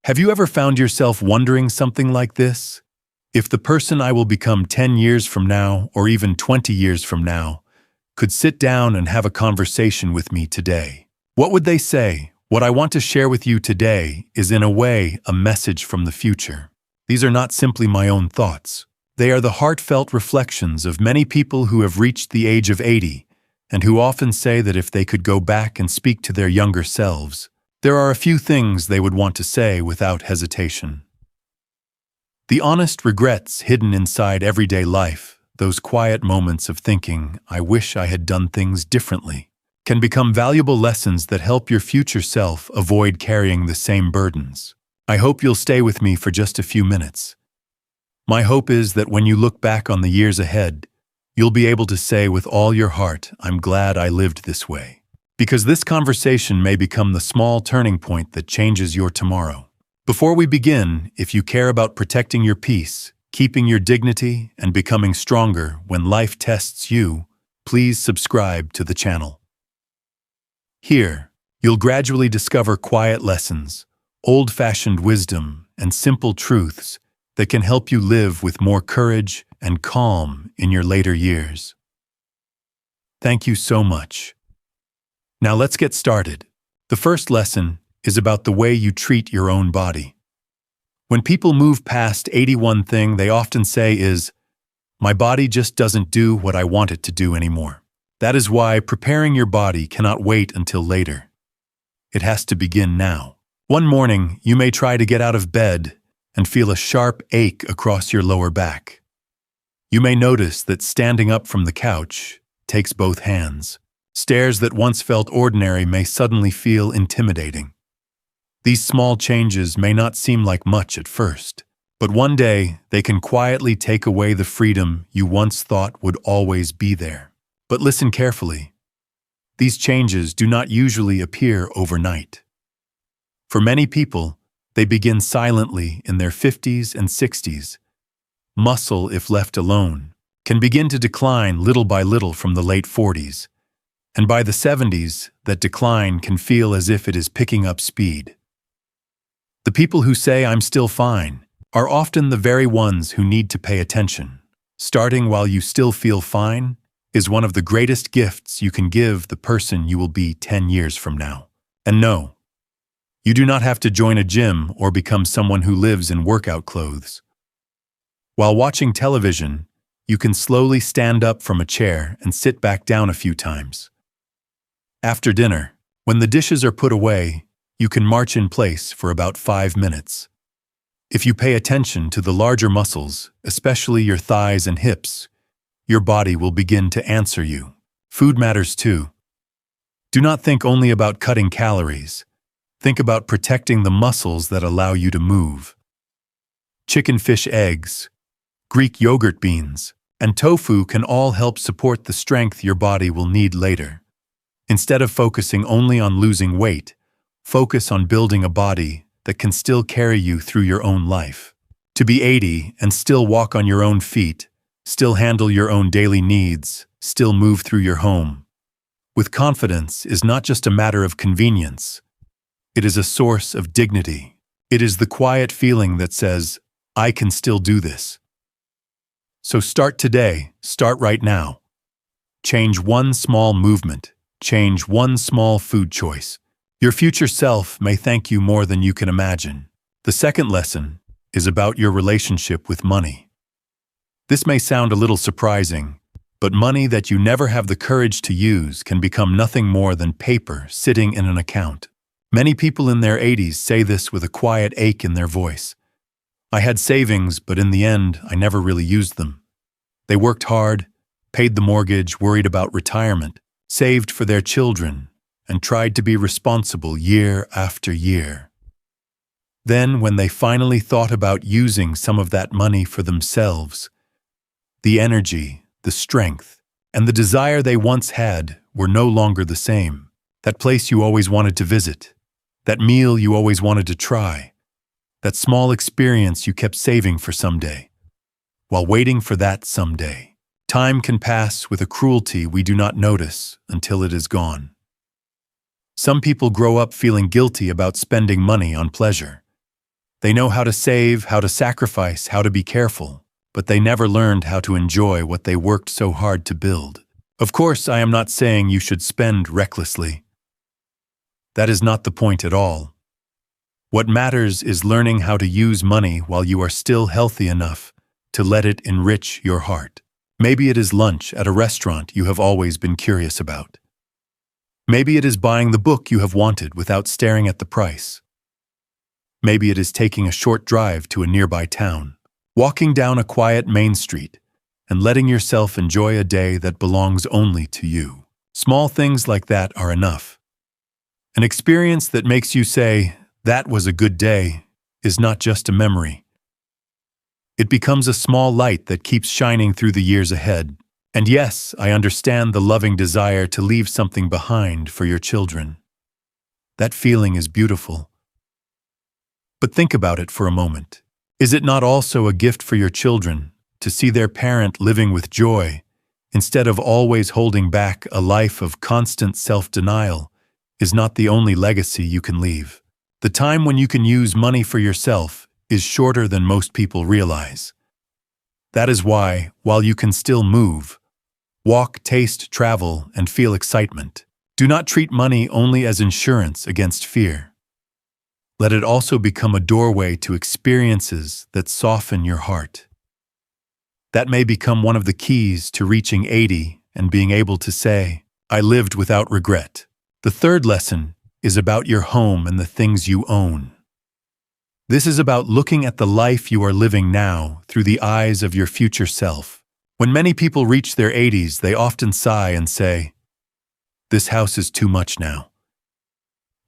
Have you ever found yourself wondering something like this? If the person I will become 10 years from now, or even 20 years from now, could sit down and have a conversation with me today, what would they say? What I want to share with you today is, in a way, a message from the future. These are not simply my own thoughts. They are the heartfelt reflections of many people who have reached the age of 80 and who often say that if they could go back and speak to their younger selves, there are a few things they would want to say without hesitation. The honest regrets hidden inside everyday life, those quiet moments of thinking, "I wish I had done things differently," can become valuable lessons that help your future self avoid carrying the same burdens. I hope you'll stay with me for just a few minutes. My hope is that when you look back on the years ahead, you'll be able to say with all your heart, "I'm glad I lived this way." Because this conversation may become the small turning point that changes your tomorrow. Before we begin, if you care about protecting your peace, keeping your dignity, and becoming stronger when life tests you, please subscribe to the channel. Here, you'll gradually discover quiet lessons, old-fashioned wisdom, and simple truths that can help you live with more courage and calm in your later years. Thank you so much. Now let's get started. The first lesson is about the way you treat your own body. When people move past 80, one thing they often say is, "My body just doesn't do what I want it to do anymore." That is why preparing your body cannot wait until later. It has to begin now. One morning, you may try to get out of bed and feel a sharp ache across your lower back. You may notice that standing up from the couch takes both hands. Stairs that once felt ordinary may suddenly feel intimidating. These small changes may not seem like much at first, but one day they can quietly take away the freedom you once thought would always be there. But listen carefully. These changes do not usually appear overnight. For many people, they begin silently in their 50s and 60s. Muscle, if left alone, can begin to decline little by little from the late 40s. And by the 70s, that decline can feel as if it is picking up speed. The people who say, "I'm still fine," are often the very ones who need to pay attention. Starting while you still feel fine is one of the greatest gifts you can give the person you will be 10 years from now. And no, you do not have to join a gym or become someone who lives in workout clothes. While watching television, you can slowly stand up from a chair and sit back down a few times. After dinner, when the dishes are put away, you can march in place for about 5 minutes. If you pay attention to the larger muscles, especially your thighs and hips, your body will begin to answer you. Food matters too. Do not think only about cutting calories. Think about protecting the muscles that allow you to move. Chicken, fish, eggs, Greek yogurt, beans, and tofu can all help support the strength your body will need later. Instead of focusing only on losing weight, focus on building a body that can still carry you through your own life. To be 80 and still walk on your own feet, still handle your own daily needs, still move through your home with confidence is not just a matter of convenience. It is a source of dignity. It is the quiet feeling that says, "I can still do this." So start today, start right now. Change one small movement. Change one small food choice. Your future self may thank you more than you can imagine. The second lesson is about your relationship with money. This may sound a little surprising, but money that you never have the courage to use can become nothing more than paper sitting in an account. Many people in their 80s say this with a quiet ache in their voice. "I had savings, but in the end, I never really used them." They worked hard, paid the mortgage, worried about retirement, saved for their children, and tried to be responsible year after year. Then, when they finally thought about using some of that money for themselves, the energy, the strength, and the desire they once had were no longer the same. That place you always wanted to visit, that meal you always wanted to try, that small experience you kept saving for someday. While waiting for that someday, time can pass with a cruelty we do not notice until it is gone. Some people grow up feeling guilty about spending money on pleasure. They know how to save, how to sacrifice, how to be careful, but they never learned how to enjoy what they worked so hard to build. Of course, I am not saying you should spend recklessly. That is not the point at all. What matters is learning how to use money while you are still healthy enough to let it enrich your heart. Maybe it is lunch at a restaurant you have always been curious about. Maybe it is buying the book you have wanted without staring at the price. Maybe it is taking a short drive to a nearby town, walking down a quiet main street, and letting yourself enjoy a day that belongs only to you. Small things like that are enough. An experience that makes you say, "That was a good day," is not just a memory. It becomes a small light that keeps shining through the years ahead. And yes, I understand the loving desire to leave something behind for your children. That feeling is beautiful. But think about it for a moment. Is it not also a gift for your children to see their parent living with joy, instead of always holding back? A life of constant self-denial is not the only legacy you can leave. The time when you can use money for yourself is shorter than most people realize. That is why, while you can still move, walk, taste, travel, and feel excitement, do not treat money only as insurance against fear. Let it also become a doorway to experiences that soften your heart. That may become one of the keys to reaching 80 and being able to say, "I lived without regret." The third lesson is about your home and the things you own. This is about looking at the life you are living now through the eyes of your future self. When many people reach their 80s, they often sigh and say, "This house is too much now.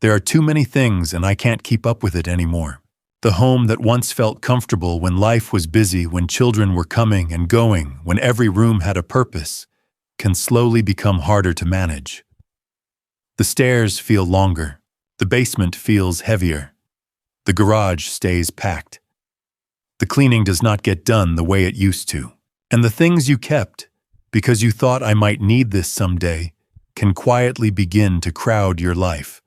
There are too many things and I can't keep up with it anymore." The home that once felt comfortable when life was busy, when children were coming and going, when every room had a purpose, can slowly become harder to manage. The stairs feel longer. The basement feels heavier. The garage stays packed. The cleaning does not get done the way it used to. And the things you kept, because you thought "I might need this someday," can quietly begin to crowd your life.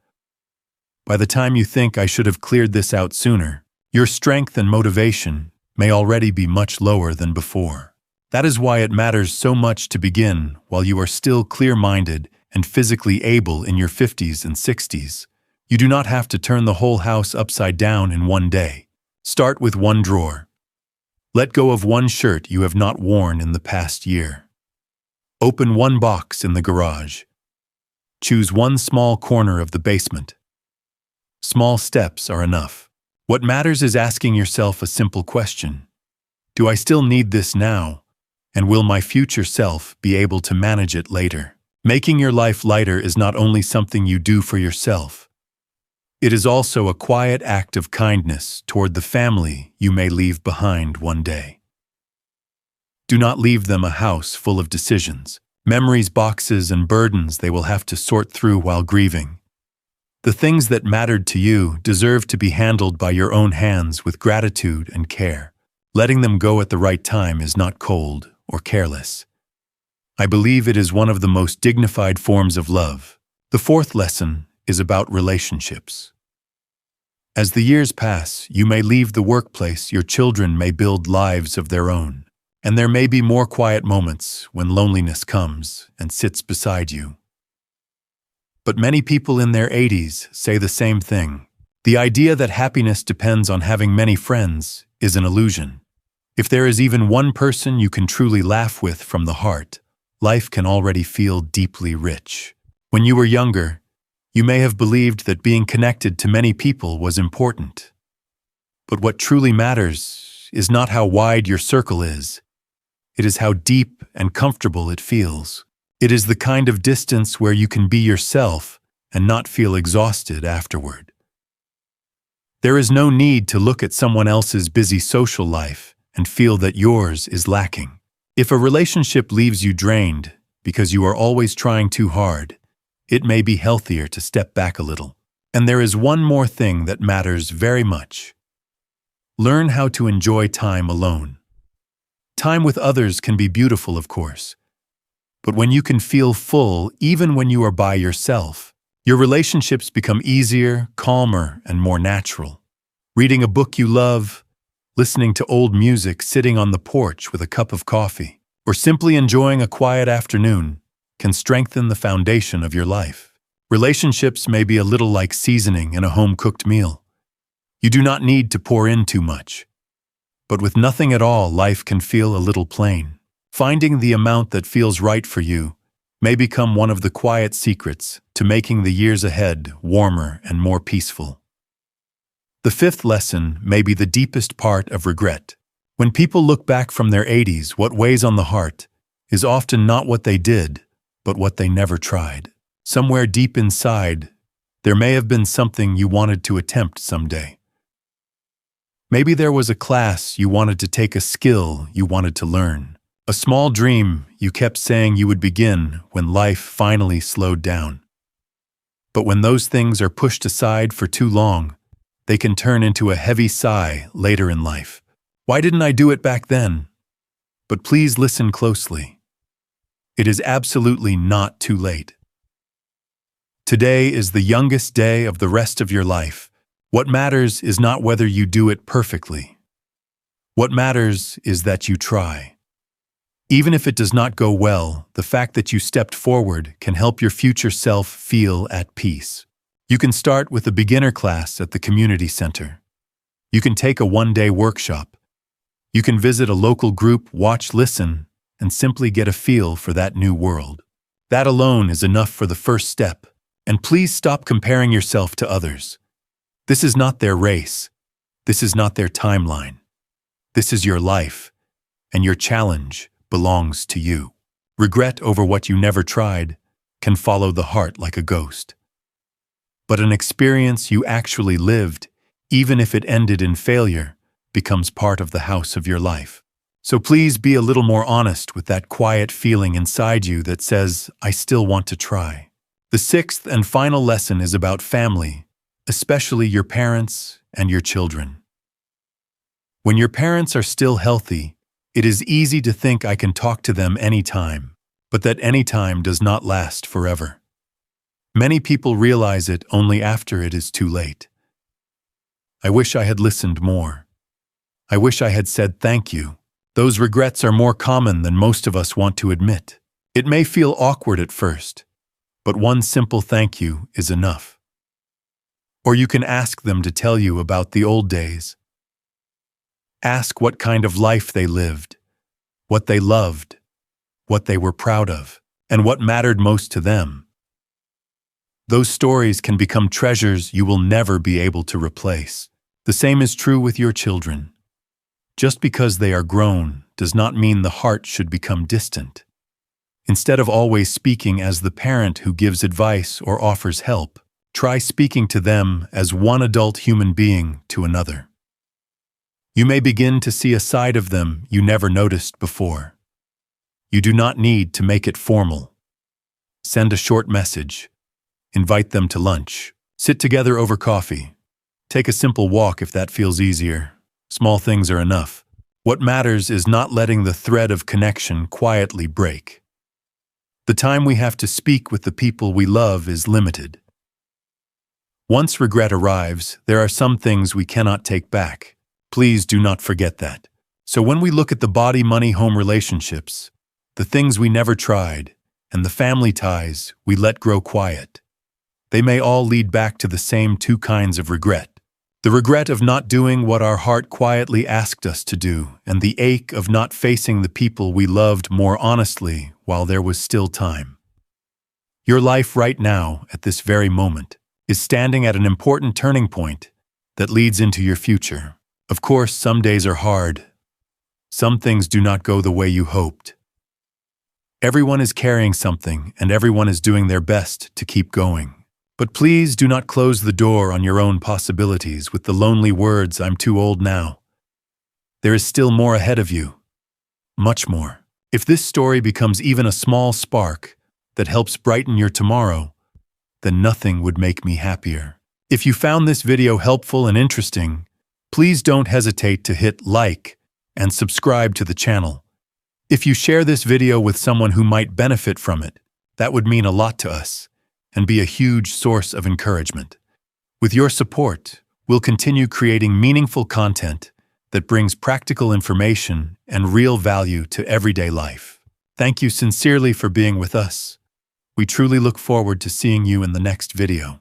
By the time you think "I should have cleared this out sooner," your strength and motivation may already be much lower than before. That is why it matters so much to begin while you are still clear-minded and physically able in your 50s and 60s. You do not have to turn the whole house upside down in one day. Start with one drawer. Let go of one shirt you have not worn in the past year. Open one box in the garage. Choose one small corner of the basement. Small steps are enough. What matters is asking yourself a simple question. Do I still need this now? And will my future self be able to manage it later? Making your life lighter is not only something you do for yourself. It is also a quiet act of kindness toward the family you may leave behind one day. Do not leave them a house full of decisions, memories, boxes, and burdens they will have to sort through while grieving. The things that mattered to you deserve to be handled by your own hands with gratitude and care. Letting them go at the right time is not cold or careless. I believe it is one of the most dignified forms of love. The fourth lesson is about relationships. As the years pass, you may leave the workplace, your children may build lives of their own, and there may be more quiet moments when loneliness comes and sits beside you. But many people in their 80s say the same thing. The idea that happiness depends on having many friends is an illusion. If there is even one person you can truly laugh with from the heart, life can already feel deeply rich. When you were younger, you may have believed that being connected to many people was important. But what truly matters is not how wide your circle is. It is how deep and comfortable it feels. It is the kind of distance where you can be yourself and not feel exhausted afterward. There is no need to look at someone else's busy social life and feel that yours is lacking. If a relationship leaves you drained because you are always trying too hard, it may be healthier to step back a little. And there is one more thing that matters very much. Learn how to enjoy time alone. Time with others can be beautiful, of course. But when you can feel full, even when you are by yourself, your relationships become easier, calmer, and more natural. Reading a book you love, listening to old music, sitting on the porch with a cup of coffee, or simply enjoying a quiet afternoon can strengthen the foundation of your life. Relationships may be a little like seasoning in a home-cooked meal. You do not need to pour in too much. But with nothing at all, life can feel a little plain. Finding the amount that feels right for you may become one of the quiet secrets to making the years ahead warmer and more peaceful. The fifth lesson may be the deepest part of regret. When people look back from their 80s, what weighs on the heart is often not what they did, but what they never tried. Somewhere deep inside, there may have been something you wanted to attempt someday. Maybe there was a class you wanted to take, a skill you wanted to learn, a small dream you kept saying you would begin when life finally slowed down. But when those things are pushed aside for too long, they can turn into a heavy sigh later in life. Why didn't I do it back then? But please listen closely. It is absolutely not too late. Today is the youngest day of the rest of your life. What matters is not whether you do it perfectly. What matters is that you try. Even if it does not go well, the fact that you stepped forward can help your future self feel at peace. You can start with a beginner class at the community center. You can take a one-day workshop. You can visit a local group, watch, listen, and simply get a feel for that new world. That alone is enough for the first step. And please stop comparing yourself to others. This is not their race. This is not their timeline. This is your life, and your challenge belongs to you. Regret over what you never tried can follow the heart like a ghost. But an experience you actually lived, even if it ended in failure, becomes part of the house of your life. So please be a little more honest with that quiet feeling inside you that says, I still want to try. The sixth and final lesson is about family, especially your parents and your children. When your parents are still healthy, it is easy to think I can talk to them anytime, but that anytime does not last forever. Many people realize it only after it is too late. I wish I had listened more. I wish I had said thank you. Those regrets are more common than most of us want to admit. It may feel awkward at first, but one simple thank you is enough. Or you can ask them to tell you about the old days. Ask what kind of life they lived, what they loved, what they were proud of, and what mattered most to them. Those stories can become treasures you will never be able to replace. The same is true with your children. Just because they are grown does not mean the heart should become distant. Instead of always speaking as the parent who gives advice or offers help, try speaking to them as one adult human being to another. You may begin to see a side of them you never noticed before. You do not need to make it formal. Send a short message. Invite them to lunch. Sit together over coffee. Take a simple walk if that feels easier. Small things are enough. What matters is not letting the thread of connection quietly break. The time we have to speak with the people we love is limited. Once regret arrives, there are some things we cannot take back. Please do not forget that. So when we look at the body, money, home relationships, the things we never tried, and the family ties we let grow quiet, they may all lead back to the same two kinds of regret. The regret of not doing what our heart quietly asked us to do, and the ache of not facing the people we loved more honestly while there was still time. Your life right now, at this very moment, is standing at an important turning point that leads into your future. Of course, some days are hard. Some things do not go the way you hoped. Everyone is carrying something, and everyone is doing their best to keep going. But please do not close the door on your own possibilities with the lonely words, I'm too old now. There is still more ahead of you. Much more. If this story becomes even a small spark that helps brighten your tomorrow, then nothing would make me happier. If you found this video helpful and interesting, please don't hesitate to hit like and subscribe to the channel. If you share this video with someone who might benefit from it, that would mean a lot to us and be a huge source of encouragement. With your support, We'll continue creating meaningful content that brings practical information and real value to everyday life. Thank you sincerely for being with us. We truly look forward to seeing you in the next video.